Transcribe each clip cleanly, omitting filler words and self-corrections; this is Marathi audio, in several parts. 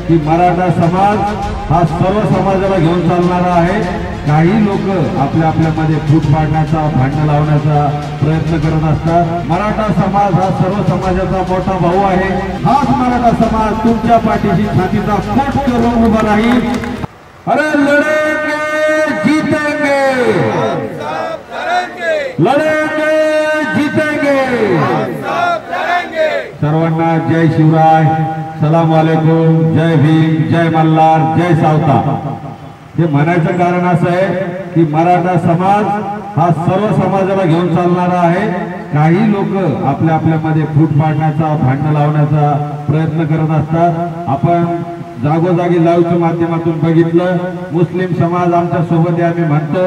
की मराठा समाज हा सर्व समाजाला घेऊन चालणारा आहे। काही लोक आपल्या आपल्यामध्ये फूट पाडण्याचा भांडण लावण्याचा प्रयत्न करत असतात। मराठा समाज हा सर्व समाजाचा मोठा भाऊ आहे। हाच मराठा समाज तुमच्या पाठीशी छातीचा फूट करून उभा राहील। अरे लढेंगे जीतेंगे, हम सब लढेंगे, लढेंगे जीतेंगे, हम सब लढेंगे। सर्वांना जय शिवराय, सलाम वालेकुम, जय भीम, जय मल्हार, जय सावता। हे म्हणायचं कारण असं आहे की मराठा समाज हा सर्व समाजाला घेऊन चालणारा आहे। काही लोक आपल्या आपल्यामध्ये फूट पाडण्याचा भांडण लावण्याचा प्रयत्न करत असतात। आपण जागोजागी लाईव्हच्या माध्यमातून बघितलं, मुस्लिम समाज आमच्या सोबत आहे आम्ही म्हणतो,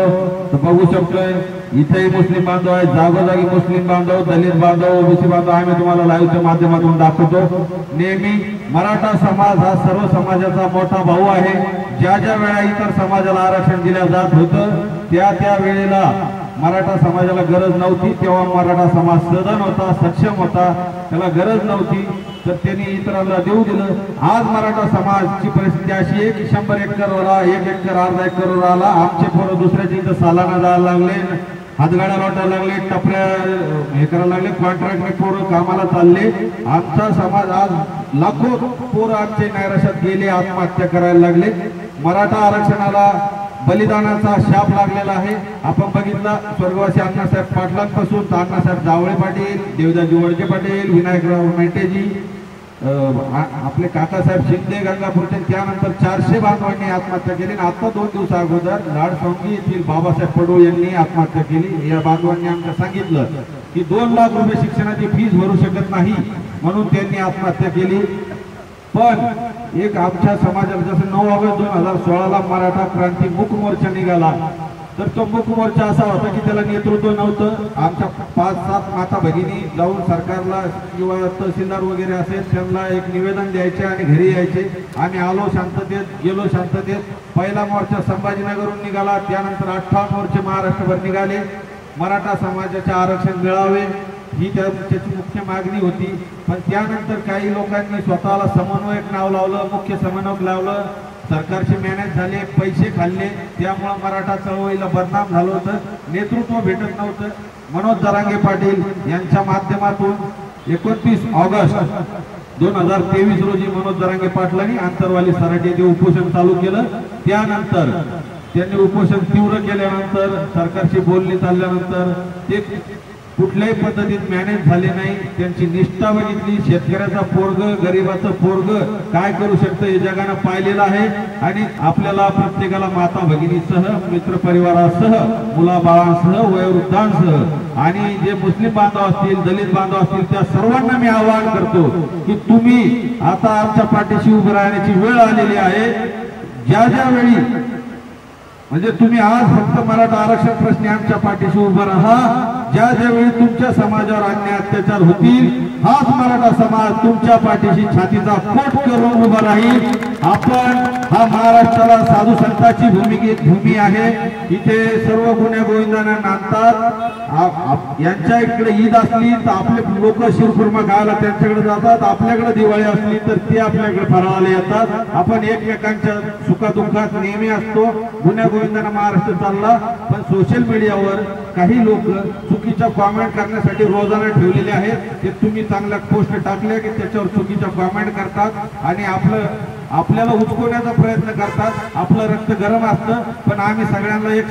तर बघू शकतोय इथेही मुस्लिम बांधव आहेत, जागोजागी मुस्लिम बांधव, दलित बांधव, ओबीसी बांधव आम्ही तुम्हाला लाईव्हच्या माध्यमातून दाखवतो। नेहमी मराठा समाज हा सर्व समाजाचा मोठा भाऊ आहे। ज्या ज्या वेळा इतर समाजाला आरक्षण दिल्या जात होतं त्या वेळेला मराठा समाजाला गरज नव्हती, तेव्हा मराठा समाज सदन होता, सक्षम होता, त्याला गरज नव्हती, तर त्यांनी इतरांना देऊ दिलं। आज मराठा समाजची परिस्थिती अशी आहे की 100 एकरला 1 एकर अर्धा एकर आला, आमचे पोरं दुसऱ्याच्या इथं सालाना जायला लागले, हातगाड्या लोटायला लागले, टपऱ्या हे करायला लागले, कॉन्ट्रॅक्टने पोरं कामाला चालले। आमचा समाज आज लाखो पोरं आमचे नैराश्यात गेले, आत्महत्या करायला लागले। मराठा आरक्षणाला बलिदानाचा शाप लागलेला आहे। आपण बघितला स्वर्गवासी अण्णासाहेब पाटलांपासून तर अण्णासाहेब जावळे पाटील, देवदाजी वडके पाटील, विनायकराव मेटेजी, आपले काकासाहेब शिंदे गंगापूरचे, त्यानंतर 400 बांधवांनी आत्महत्या केली। आता 2 दिवस अगोदर लाडसंगी येथील बाबासाहेब पडोळ यांनी आत्महत्या केली। या बांधवांनी आमच्या सांगितलं की 2 लाख रुपये शिक्षणाची फीस भरू शकत नाही म्हणून त्यांनी आत्महत्या केली। पण एक आमच्या समाजाला जसं 9 ऑगस्ट 2016ला मराठा क्रांती मूक मोर्चा निघाला, तर तो मूक मोर्चा असा होता की त्याला नेतृत्व नव्हतं। आमच्या 5-7 माता भगिनी जाऊन सरकारला किंवा तहसीलदार वगैरे असेल त्यांना एक निवेदन द्यायचे आणि घरी यायचे। आम्ही आलो शांततेत, गेलो शांततेत। पहिला मोर्चा संभाजीनगरहून निघाला, त्यानंतर 58 मोर्चे महाराष्ट्रभर निघाले। मराठा समाजाचे आरक्षण मिळावे ही त्याची मुख्य मागणी होती। पण त्यानंतर काही लोकांनी स्वतःला समन्वयक नाव लावलं, मुख्य समन्वयक लावलं, सरकारचे मॅनेज झाले, पैसे खाल्ले, त्यामुळे मराठा चळवळीला बदनाम झालं होतं, नेतृत्व भेटत नव्हतं। मनोज जरांगे पाटील यांच्या माध्यमातून 29 ऑगस्ट 2023 रोजी मनोज जरांगे पाटलांनी आंतरवाली सराटी येथे उपोषण चालू केलं। त्यानंतर त्यांनी उपोषण तीव्र केल्यानंतर सरकारशी बोलणी चालल्यानंतर ते कुठल्याही पद्धतीत मॅनेज झाले नाही। त्यांची निष्ठा बघितली, शेतकऱ्याचा पोरग, गरिबाचं पोरग काय करू शकतं हे जगानं पाहिलेलं आहे। आणि आपल्याला प्रत्येकाला माता भगिनीसह, मित्र परिवारासह, मुलाबाळांसह, वयोवृद्धांसह आणि जे मुस्लिम बांधव असतील, दलित बांधव असतील त्या सर्वांना मी आवाहन करतो की तुम्ही आता आमच्या पाठीशी उभं राहण्याची वेळ आलेली आहे। ज्या ज्या वेळी म्हणजे तुम्ही आज फक्त मराठा आरक्षण प्रश्नी आमच्या पाठीशी उभं राहा, ज्या ज्यावेळी तुमच्या समाजावर अन्याय अत्याचार होतील हाच मराठा समाज तुमच्या पाठीशी छातीचा फूट करून उभा राहील। आपण हा महाराष्ट्राला साधू संतांची भूमी आहे, इथे सर्व गुण्या गोविंदांना नांदतात। यांच्या इकडे ईद असली तर आपले लोक शिरखुर्मा खायला त्यांच्याकडे जातात, आपल्याकडे दिवाळी असली तर ते आपल्याकडे फराळाला येतात। आपण एकमेकांच्या सुखादुःखात नेहमी असतो, गुण्या गोविंदांना महाराष्ट्र चालला। पण सोशल मीडियावर काही लोक चुकीच्या कॉमेंट करण्यासाठी रोजाना ठेवलेले आहेत, ते तुम्ही चांगल्या पोस्ट टाकल्या की त्याच्यावर चुकीच्या कॉमेंट करतात आणि आपल्याला उचकवण्याचा प्रयत्न करतात। आपलं रक्त गरम असतं, पण आम्ही सगळ्यांना एक